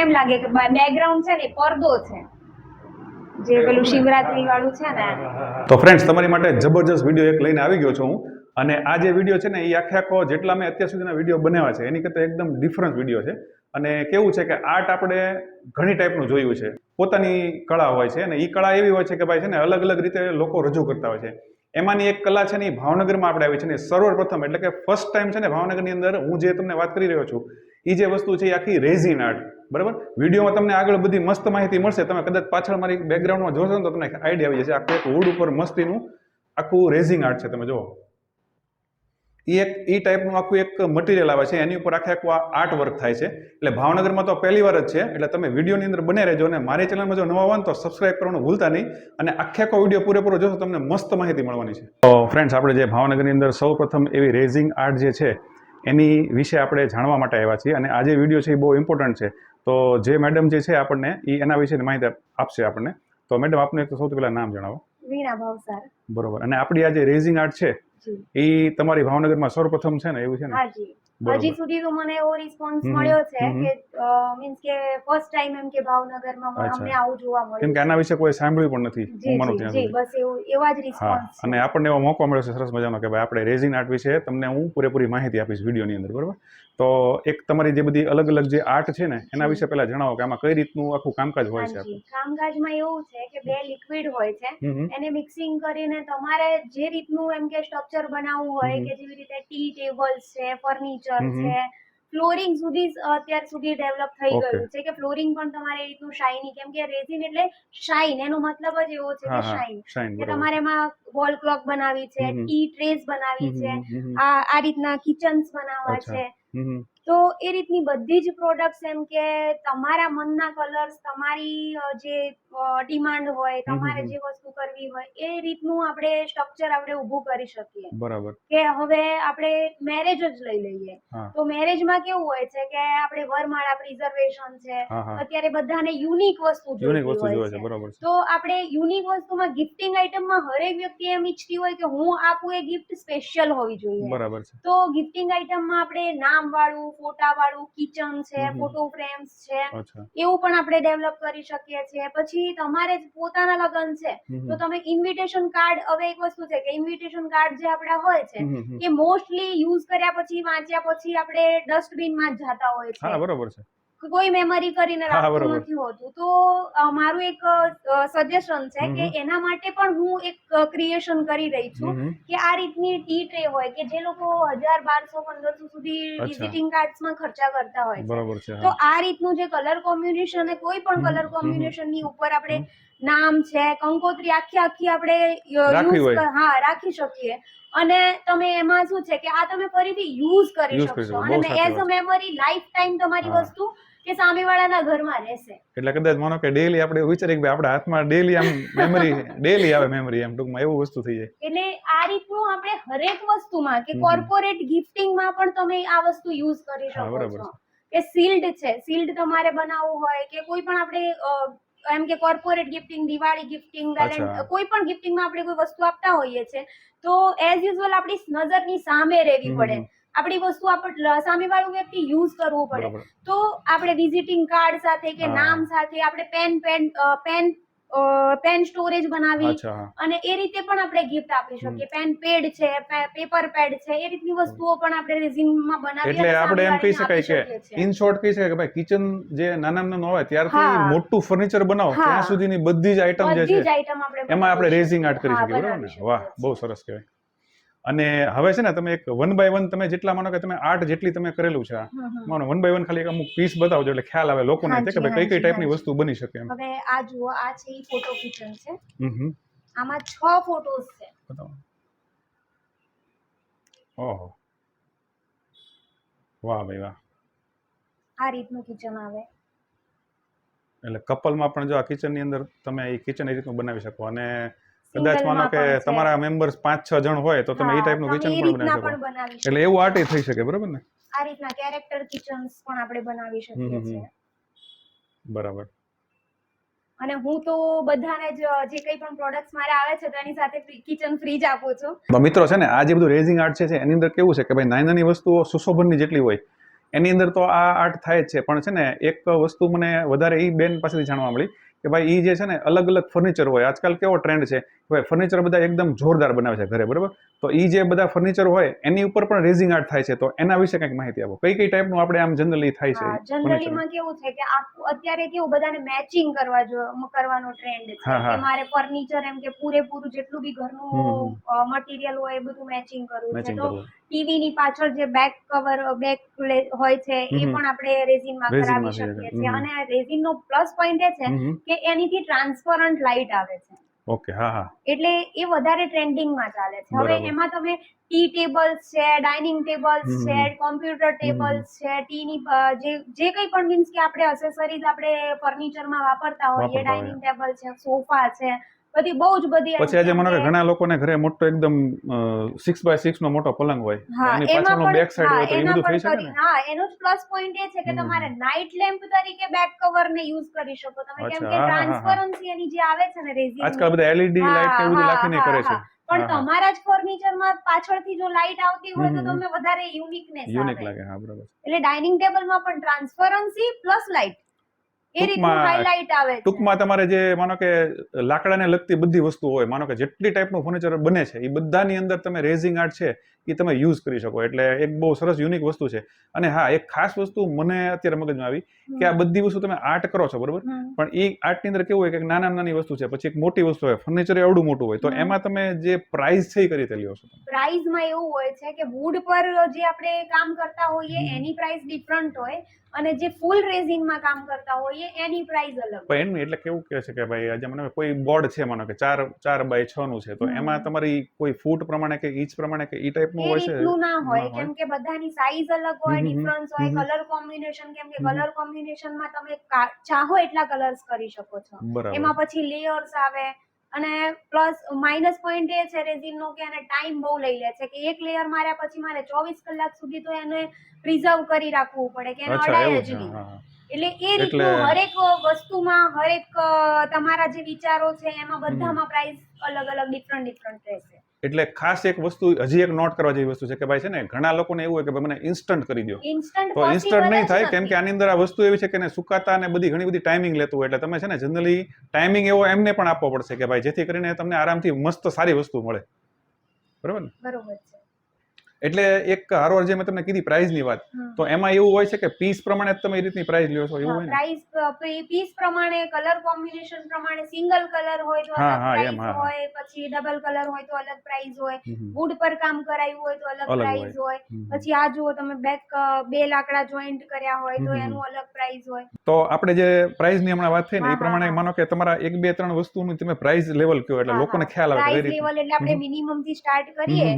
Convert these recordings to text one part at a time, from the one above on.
એમ લાગે કે બેકગ્રાઉન્ડ છે ને પડદો છે, જે પેલું શિવરાત્રી વાળું છે ને. તો ફ્રેન્ડ્સ, તમારી માટે જબરજસ્ત વિડીયો એક લઈને આવી ગયો છું હું. અને આ જે વિડીયો છે ને એ આખો જેટલા મેં અત્યાર સુધીના વિડીયો બનાવ્યા છે એની કરતાં એકદમ ડિફરન્ટ વિડીયો છે. અને કેવું છે કે આર્ટ આપણે ઘણી ટાઈપનું જોયું છે, પોતાની કળા હોય છે અને એ કળા એવી હોય છે કે ભાઈ છે ને અલગ અલગ રીતે લોકો રજૂ કરતા હોય છે. એમાંની એક કલા છે ને એ ભાવનગરમાં આપણે આવી છે ને સર્વપ્રથમ એટલે કે ફર્સ્ટ ટાઈમ છે ને ભાવનગરની અંદર હું જે તમને વાત કરી રહ્યો છું એ જે વસ્તુ છે એ આખી રેઝિન આર્ટ. બરાબર, વિડીયોમાં તમને આગળ બધી મસ્ત માહિતી મળશે. તમે કદાચ પાછળ મારી બેકગ્રાઉન્ડમાં જોશો ને તો તમને આઈડિયા આવી જશે. આખું એક વુડ ઉપર મસ્તીનું આખું રેઝિંગ આર્ટ છે. તમે જુઓ, એ ટાઈપનું આખું એક મટીરિયલ આવે છે, એની ઉપર આખું આર્ટ વર્ક થાય છે. એટલે ભાવનગરમાં તો પહેલી વાર જ છે. એટલે તમે વિડીયોની અંદર બને રહેજો અને મારી ચેનલમાં જો નવા હોય ને તો સબસ્ક્રાઇબ કરવાનું ભૂલતા નહીં. અને આખો વિડીયો પૂરેપૂરો જોશો તમને મસ્ત માહિતી મળવાની છે. તો ફ્રેન્ડ્સ, આપણે જે ભાવનગરની અંદર સૌ પ્રથમ એવી રેઝિંગ આર્ટ જે છે એની વિશે આપણે જાણવા માટે આવ્યા છીએ. અને આ જે વિડીયો છે એ બહુ ઇમ્પોર્ટન્ટ છે. તો જે મેડમ જે છે આપણને એના વિશેની માહિતી આપશે આપણને. તો મેડમ, આપને સૌથી પહેલા નામ જણાવો. વીણા ભાવસાર. બરોબર. અને આપણી આ જે રેઝિંગ આર્ટ છે એ તમારી ભાવનગરમાં સર્વપ્રથમ છે ને, એવું છે ને? હાજી. હજી સુધી તો મને એવો રિસ્પોન્સ મળ્યો છે કે મીન્સ કે ફર્સ્ટ ટાઈમ એમ કે ભાવનગરમાં અમને આવું જોવા મળ્યું. કેમ કે આના વિશે કોઈ સાંભળ્યું પણ નથી. જી, બસ એવા જ રિસ્પોન્સ છે. અને આપણને એવો મોકો મળ્યો છે સરસ મજાનો કે ભાઈ આપણે રેઝિન આર્ટ વિશે તમને હું પૂરેપૂરી માહિતી આપીશ વિડીયોની અંદર. બરોબર. તો એક તમારી જે બધી અલગ અલગ જે આર્ટ છે ને એના વિશે પહેલા જણાવો કે આમાં કઈ રીતનું આખું કામકાજ હોય છે. કામકાજમાં એવું છે કે બે લિક્વિડ હોય છે, એને મિક્સિંગ કરીને તમારે જે રીતનું એમ કે સ્ટ્રક્ચર બનાવવું હોય કે જેવી રીતે ટી ટેબલ્સ છે, ફર્નિચર છે, ફ્લોરિંગ સુધી અત્યાર સુધી ડેવલપ થઈ ગયું છે કે ફ્લોરિંગ પણ તમારે રીતનું શાઇની, કેમ કે રેઝિન એટલે શાઇન, એનો મતલબ જ એવો છે કે શાઇન, કે તમારે એમાં વોલ ક્લોક બનાવી છે, ટી ટ્રેસ બનાવી છે, આ રીતના કિચન્સ બનાવવા છે. તો એ રીતની બધી જ પ્રોડક્ટ્સ એમ કે તમારા મનના કલર્સ, તમારી જે ડિમાન્ડ હોય, તમારે જે વસ્તુ કરવી હોય એ રીતનું આપણે સ્ટ્રક્ચર આપણે ઊભું કરી શકીએ. બરાબર. કે હવે આપણે મેરેજ જ લઈ લઈએ તો મેરેજમાં કેવું હોય છે કે આપણે વરમાળા પ્રિઝર્વેશન છે, અત્યારે બધાને યુનિક વસ્તુ જોઈતી હોય છે. તો આપણે યુનિક વસ્તુમાં ગિફ્ટિંગ આઇટમમાં હરેક વ્યક્તિ એમ ઈચ્છતી હોય કે હું આપું એ ગિફ્ટ સ્પેશિયલ હોવી જોઈએ. બરાબર છે. તો ગિફ્ટિંગ આઇટમમાં આપણે નામ વાળું, ફોટા વાળું કિચન છે, ફોટો ફ્રેમ્સ છે, એવું પણ આપણે ડેવલપ કરી શકીએ છીએ. પછી તમારે પોતાના લગ્ન છે તો તમે ઇન્વિટેશન કાર્ડ, હવે એક વસ્તુ છે કે ઇન્વિટેશન કાર્ડ જે આપડા હોય છે એ મોસ્ટલી યુઝ કર્યા પછી, વાંચ્યા પછી આપણે ડસ્ટબિનમાં જ જતા હોય છે. બરોબર છે. કોઈ મેમરી કરીને રાખતું નથી હોતું. તો મારું એક સજેશન છે કે એના માટે પણ હું એક ક્રિએશન કરી રહી છું કે આ રીતની ટી ટ્રે હોય કે જે લોકો 1000, 1200, 1500 સુધી વિઝિટિંગ કાર્ડ્સમાં ખર્ચા કરતા હોય છે. તો આ રીતનું જે કલર કોમ્બિનેશન, કોઈ પણ કલર કોમ્બિનેશન ની ઉપર આપણે નામ છે, કંકોત્રી આખી આપણે યુઝ રાખી શકીએ. અને તમે એમાં શું છે કે આ તમે ફરીથી યુઝ કરી શકશો અને as a memory life time તમારી વસ્તુ કે સામેવાળાના ઘરમાં રહેશે. એટલે કદાચ માનો કે ડેલી આપણે વિચારીએ કે આપણા હાથમાં ડેલી આમ મેમરી ડેલી આવે મેમરી, એમ ટૂંકમાં એવું વસ્તુ થઈ જાય. એટલે આ રીતનું આપણે હરેક વસ્તુમાં કે કોર્પોરેટ ગિફ્ટિંગમાં પણ તમે આ વસ્તુ યુઝ કરી શકો છો. કે સીલ્ડ છે, સીલ્ડ તમારે બનાવવું હોય કે કોઈ પણ આપણે એમ કે કોર્પોરેટ ગિફ્ટિંગ, દિવાળી ગિફ્ટિંગ, કોઈ પણ ગિફ્ટિંગમાં આપણે કોઈ વસ્તુ આપતા હોઈએ છીએ તો એઝ યુઝ્યુઅલ આપણી નજરની સામે રહેવી પડે, આપણી વસ્તુ આપણે સામેવાળું વ્યક્તિ યુઝ કરવું પડે. તો આપણે વિઝિટિંગ કાર્ડ સાથે કે નામ સાથે આપણે પેન સ્ટોરેજ બનાવી અને એ રીતે પણ આપણે ગિફ્ટ આપી શકીએ. પેન પેડ છે, પેપર પેડ છે, એ રીતની વસ્તુઓ પણ આપણે રેઝિનમાં બનાવી. એટલે આપણે એમ કહી શકાય કે ઇન શોર્ટ કહી શકાય કે ભાઈ કિચન જે નાનું હોય ત્યારથી મોટું ફર્નિચર બનાવો ત્યાં સુધીની બધી જ આઈટમ જે છે એમાં આપણે રેઝિંગ આર્ટ કરી શકીએ. બરાબર ને? વાહ, બહુ સરસ કહેવાય. અને હવે છે ને તમે એક 1 by 1 તમે જેટલા માનો કે તમે આર્ટ જેટલી તમે કરેલું છે, માનો 1 by 1 ખાલી અમુક પીસ બતાવજો એટલે ખ્યાલ આવે લોકોને કે ભાઈ કઈ ટાઈપની વસ્તુ બની શકે એમ. હવે આ જુઓ, આ છે ઈ ફોટો કિચન છે. આમાં 6 ફોટોસ છે. બતાવો. ઓહો, વાહ ભાઈ વાહ. આ રીતનું કિચન આવે. એટલે કપલમાં પણ જો આ કિચનની અંદર તમે એ કિચન એ રીતનું બનાવી શકો. અને કદાચ માનો કે તમારા મેમ્બર્સ 5-6 જણ હોય તો તમે એ ટાઈપનું કિચન પણ બનાવી શકો. એટલે એવું આર્ટ થઈ શકે. બરાબર ને? આ રીતના કેરેક્ટર કિચન્સ પણ આપણે બનાવી શકીએ છીએ. બરાબર. અને હું તો બધાને જ જે કંઈ પણ પ્રોડક્ટ્સ મારે આવે છે તો એની સાથે કિચન ફ્રી જ આપું છું. તો મિત્રો છે ને આ જે બધું રેઝિંગ આર્ટ છે એની અંદર કેવું છે કે ભાઈ નાની નાની વસ્તુઓ સુશોભનની જેટલી હોય એની અંદર તો આ આર્ટ થાય જ છે, પણ છે ને એક વસ્તુ મને વધારે એ બેન પાસેથી જાણવા મળી કે ભાઈ એ જે છે ને અલગ અલગ ફર્નિચર હોય. આજકાલ કેવો ટ્રેન્ડ છે કે ભાઈ ફર્નિચર બધા એકદમ જોરદાર બનાવે છે ઘરે, બરાબર? તો એ જે બધા ફર્નિચર હોય એની ઉપર પણ રેઝિંગ આર્ટ થાય છે, તો એના વિશે કંઈક માહિતી આપો. કઈ કઈ ટાઈપનું આપણે આમ જનરલી થાય છે જનરલી માં કેવું છે કે અત્યારે કેવું બધાને મેચિંગ કરવાનો ટ્રેન્ડ છે કે મારે ફર્નિચર એમ કે પૂરેપૂરું જેટલું બી ઘરનું મટીરિયલ હોય એ બધું મેચિંગ કરવું છે. તો ટીવી ની પાછળ જે બેક હોય છે એ પણ આપણે રેઝિન માં કરાવી શકીએ છીએ. અને રેઝિન નો પ્લસ પોઈન્ટ એ છે કે એનીથી ટ્રાન્સપરન્ટ લાઇટ આવે છે. ઓકે, હા હા, એટલે એ વધારે ટ્રેન્ડિંગ માં ચાલે છે. હવે એમાં તમે ટી ટેબલ્સ છે, ડાઇનિંગ ટેબલ્સ છે, કોમ્પ્યુટર ટેબલ્સ છે, ટી ની જે કઈ પણ મીન્સ કે આપણે એસેસરીઝ આપણે ફર્નિચર માં વાપરતા હોઈએ, ડાઇનિંગ ટેબલ છે, સોફા છે, બધી બહુ જ બધી. પછી આજે મને ઘણા લોકોને ઘરે મોટો એકદમ 6x6 નો મોટો પલંગ હોય, એની પાછળનો બેક સાઈડ હોય, તો એ બધું થઈ શકે ને? હા, એનો જ પ્લસ પોઈન્ટ એ છે કે તમારે નાઇટ લેમ્પ તરીકે બેક કવર ને યુઝ કરી શકો તમે, કેમ કે ટ્રાન્સપરન્સી એની જે આવે છે ને રેઝિન, આજકાલ બધા LED લાઇટ કે બધું નાખીને કરે છે. પણ તમારા જ ફર્નિચર માં પાછળથી જો લાઇટ આવતી હોય તો તમને વધારે યુનિકનેસ લાગે. હા, બરાબર. એટલે ડાઇનિંગ ટેબલ માં પણ ટ્રાન્સપરન્સી પ્લસ લાઇટ એ રીતનું હાઇલાઇટ આવે છે. ટૂંકમાં તમારે જે માનો કે લાકડાને લગતી બધી વસ્તુ હોય, માનો કે જેટલી ટાઈપનું ફર્નિચર બને છે એ બધાની અંદર તમે રેઝિંગ આર્ટ છે એ તમે યુઝ કરી શકો. એટલે એક બહુ સરસ યુનિક વસ્તુ છે. અને હા, એક ખાસ વસ્તુ મને અત્યારે મગજમાં આવી કે આ બધી વસ્તુ તમે આર્ટ કરો છો, બરોબર? પણ એ આર્ટની અંદર કેવું હોય કે નાની વસ્તુ છે, પછી એક મોટી વસ્તુ હોય, ફર્નિચર એવડું મોટું હોય, તો એમાં તમે જે પ્રાઇસ છે એ કઈ રીતે લ્યો છો? પ્રાઇસમાં એવું હોય છે કે વુડ પર જે આપણે કામ કરતા હોઈએ એની પ્રાઇસ ડિફરન્ટ હોય, અને જે ફૂલ રેઝિનમાં કામ કરતા હોઈએ એની પ્રાઇસ અલગ. પણ એનું એટલે કેવું કહે છે કે ભાઈ આજે મને કોઈ બોર્ડ છે, માનો કે 4x6 નું છે, તો એમાં તમારી કોઈ ફૂટ પ્રમાણે કે ઇંચ પ્રમાણે કે ઈ ટાઈપનું હોય છે? એટલું ના હોય, કેમ કે બધાની સાઈઝ અલગ હોય, ડિફરન્સ હોય, કલર કોમ્બિનેશન, કેમ કે કલર કોમ્બિનેશનમાં તમે ચાહો એટલા કલર્સ કરી શકો છો. એમાં પછી લેયર્સ આવે, અને પ્લસ માઇનસ પોઈન્ટ એ છે રેઝિનનો કે એને ટાઈમ બહુ લઈ લે છે કે એક લેયર માર્યા પછી મારે 24 કલાક સુધી તો એને પ્રિઝર્વ કરી રાખવું પડે કે એને અડાય જ નહીં. એટલે એ રીતનું હરેક વસ્તુમાં, હરેક તમારા જે વિચારો છે એમાં બધામાં પ્રાઇસ અલગ અલગ ડિફરન્ટ રહેશે. એટલે ખાસ એક વસ્તુ હજી એક નોટ કરવા જેવી વસ્તુ છે કે ભાઈ છે ને ઘણા લોકોને એવું હોય કે ભાઈ મને ઇન્સ્ટન્ટ કરી દો, તો ઇન્સ્ટન્ટ નહીં થાય, કેમ કે આની અંદર આ વસ્તુ એવી છે કે સુકાતા અને બધી ઘણી બધી ટાઈમિંગ લેતું હોય. એટલે તમે છે ને જનરલી ટાઈમિંગ એવો એમને પણ આપવો પડશે કે ભાઈ જેથી કરીને તમને આરામથી મસ્ત સારી વસ્તુ મળે, બરોબર ને? બરોબર છે. એટલે એક હારવાર જે મેં તમને કીધી પ્રાઇઝની વાત, તો એમાં એવું હોય છે કે પીસ પ્રમાણે તમે એ રીતની પ્રાઇસ લ્યો છો, એવું હોય ને? પ્રાઇસ પીસ પ્રમાણે, કલર કોમ્બિનેશન પ્રમાણે, સિંગલ કલર હોય તો અલગ પ્રાઇસ હોય, પછી ડબલ કલર હોય તો અલગ પ્રાઇસ હોય, વુડ પર કામ કરાયું હોય તો અલગ પ્રાઇસ હોય, પછી આ જુઓ તમે બે લાકડા જોઈન્ટ કર્યા હોય તો એનું અલગ પ્રાઇસ હોય. તો આપણે જે પ્રાઇસની હમણાં વાત થઈ ને એ પ્રમાણે માનો કે તમારા 1, 2, 3 વસ્તુનું તમે પ્રાઇસ લેવલ કયો એટલે લોકોને ખ્યાલ આવે. પ્રાઇસ લેવલ એટલે આપણે મિનિમમ થી સ્ટાર્ટ કરીએ.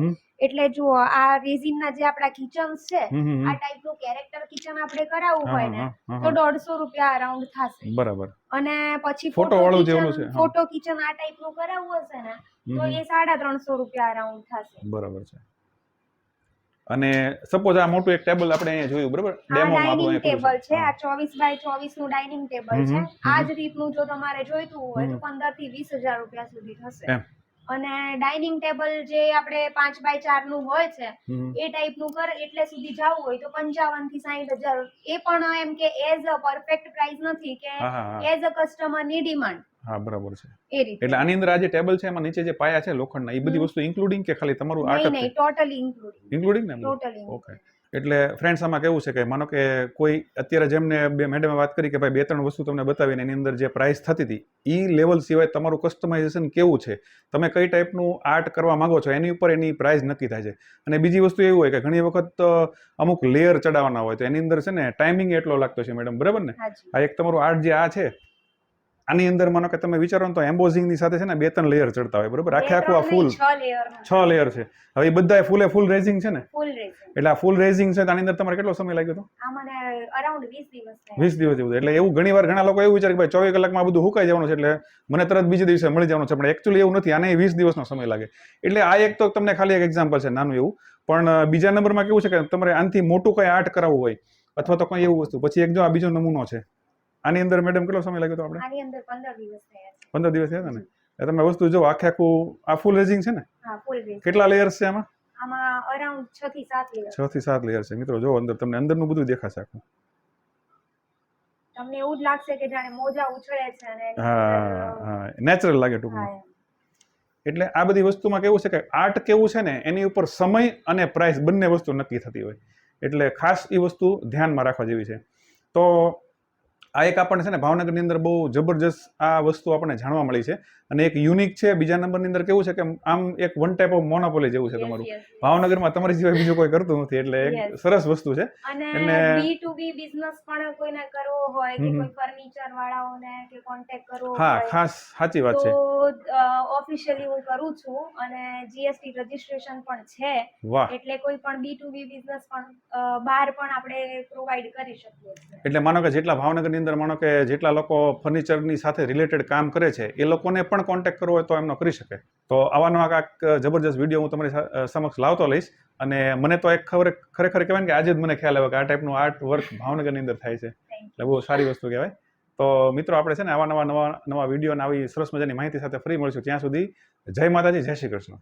એટલે જુઓ, આ રેઝિનના જે આપણા કિચન્સ છે, આ ટાઈપનું કેરેક્ટર કિચન આપણે કરાવવું હોય ને તો 150 રૂપિયા અરાઉન્ડ થશે, બરાબર? અને પછી ફોટો કિચન આ ટાઈપનું કરાવવું હશે ને તો એ 350 રૂપિયા અરાઉન્ડ થશે, બરાબર છે? અને સપોઝ આ મોટું એક ટેબલ આપણે અહીંયા જોયું, બરાબર? ડેમોમાં ડાઇનિંગ ટેબલ છે, આ 24x24 નું ડાઇનિંગ ટેબલ છે. આ જ રીતનું જો તમારે જોઈતું હોય તો 15 થી 20,000 રૂપિયા સુધી થશે. અને ડાઇનિંગ ટેબલ જે આપણે 5x4 નું હોય છે એ ટાઈપનું એટલે સુધી જવું હોય તો 55 થી 60,000. એ પણ એમ કે એઝ અ પરફેક્ટ પ્રાઇસ નથી, કે એઝ અ કસ્ટમર ની ડિમાન્ડ. હા, બરાબર છે. એ રીતે એટલે આની અંદર આ જે ટેબલ છે એમાં નીચે જે પાયા છે લોખંડના, એ બધી વસ્તુ ઇન્ક્લુડિંગ કે ખાલી તમારું આર્ટ? નહીં, ટોટલી ઇન્ક્લુડિંગ ને? ટોટલી. ઓકે. એટલે ફ્રેન્ડ્સ આમાં કેવું છે કે માનો કે કોઈ અત્યારે જેમને બે મેડમે વાત કરી કે ભાઈ 2-3 વસ્તુ તમને બતાવીને એની અંદર જે પ્રાઇસ થતી હતી એ લેવલ સિવાય તમારું કસ્ટમાઇઝેશન કેવું છે, તમે કઈ ટાઈપનું આર્ટ કરવા માંગો છો એની ઉપર એની પ્રાઇસ નક્કી થાય છે. અને બીજી વસ્તુ એવું હોય કે ઘણી વખત અમુક લેયર ચડાવવાના હોય તો એની અંદર છે ને ટાઈમિંગ એટલો લાગતો છે, મેડમ, બરાબર ને? આ એક તમારું આર્ટ જે આ છે આની અંદર માનો કે તમે વિચારો ને તો એમ્બોઝિંગ ની સાથે છે ને 2-3 લેયર ચડતા હોય, બરોબર? આખું આ ફૂલ 6 લેયર છે. હવે એ બધા ફૂલ રેઝિંગ છે ને? ફૂલ રેઝિંગ. એટલે આ ફૂલ રેઝિંગ છે તો આની અંદર તમારે કેટલો સમય લાગ્યો હતો? આ મને અરાઉન્ડ 20 દિવસ થયા. 20 દિવસ જેવું. એટલે એવું ઘણીવાર ઘણા લોકો એવું વિચારે કે ભાઈ 24 કલાકમાં આ બધું હુકાઈ જવાનું છે એટલે મને તરત બીજે દિવસે મળી જવાનું છે, પણ એકચ્યુઅલી એવું નથી. આને 20 દિવસનો સમય લાગે. એટલે આ એક તો તમને ખાલી એક એક્ઝામ્પલ છે નાનું એવું. પણ બીજા નંબરમાં કેવું છે કે તમારે આનાથી મોટું કઈ આર્ટ કરાવવું હોય અથવા તો કઈ એવું વસ્તુ, પછી એક જો આ બીજો નમૂનો છે, આની અંદર મેડમ કેટલો સમય લાગ્યો હતો આપણે? આની અંદર 15 દિવસ થયા છે. 15 દિવસ થયા હતા ને? તમે વસ્તુ જો આખું આ ફૂલ રેઝિંગ છે ને? હા, ફૂલ રેઝિંગ. કેટલા લેયર્સ છે આમાં? આમાં અરાઉન્ડ 6 થી 7 લેયર 6 થી 7 લેયર છે મિત્રો. જો અંદર તમને અંદરનું બધું દેખાશે આખું. તમને એવું જ લાગશે કે જાણે મોજા ઉછળે છે અને એની હા અંદર, હા નેચરલ લાગે ટૂંકમાં. હા, એટલે આ બધી વસ્તુમાં કેવું છે કે આર્ટ કેવું છે ને એની ઉપર સમય અને પ્રાઇસ બંને વસ્તુ નક્કી થતી હોય, એટલે ખાસ એ વસ્તુ ધ્યાનમાં રાખવા જેવી છે. તો આ એક આપણને છે ને ભાવનગરની અંદર બહુ જબરજસ્ત આ વસ્તુ આપણને જાણવા મળી છે અને એક યુનિક છે. બીજા નંબરની અંદર કેવું છે કે આમ એક વન ટાઈપ ઓફ મોનોપોલી જેવું છે yes, તમારું. yes, yes. ભાવનગરમાં તમારી સિવાય બીજું કોઈ કરતું નથી, એટલે એક Yes. સરસ વસ્તુ છે. અને અને- B2B બિઝનેસ પણ કોઈને કરવો હોય કે હમ. કોઈ ફર્નિચર વાળાઓને કે કોન્ટેક્ટ કરવો હા હોય ખાસ સાચી વાત છે. તો ઓફિશિયલી હું કરું છું અને GST રજીસ્ટ્રેશન પણ છે, વાહ. એટલે કોઈ પણ B2B બિઝનેસ પણ બહાર પણ આપણે પ્રોવાઈડ કરી શકીએ છીએ. એટલે માનો કે જેટલા ભાવનગરની અંદર માનો કે જેટલા લોકો ફર્નિચરની સાથે રિલેટેડ કામ કરે છે એ લોકોને પણ કોન્ટેક્ટ કરવો હોય તો એમનો કરી શકે. તો આવા નવા કાંઈક જબરજસ્ત વિડીયો હું તમારી સમક્ષ લાવતો લઈશ. અને મને તો એક ખરેખર કહેવાય ને કે આજે જ મને ખ્યાલ આવ્યો કે આ ટાઈપનું આર્ટ વર્ક ભાવનગરની અંદર થાય છે, એટલે બહુ સારી વસ્તુ કહેવાય. તો મિત્રો આપણે છે ને આવા નવા વિડીયો અને આવી સરસ મજાની માહિતી સાથે ફરી મળીશું. ત્યાં સુધી જય માતાજી, જય શ્રી કૃષ્ણ.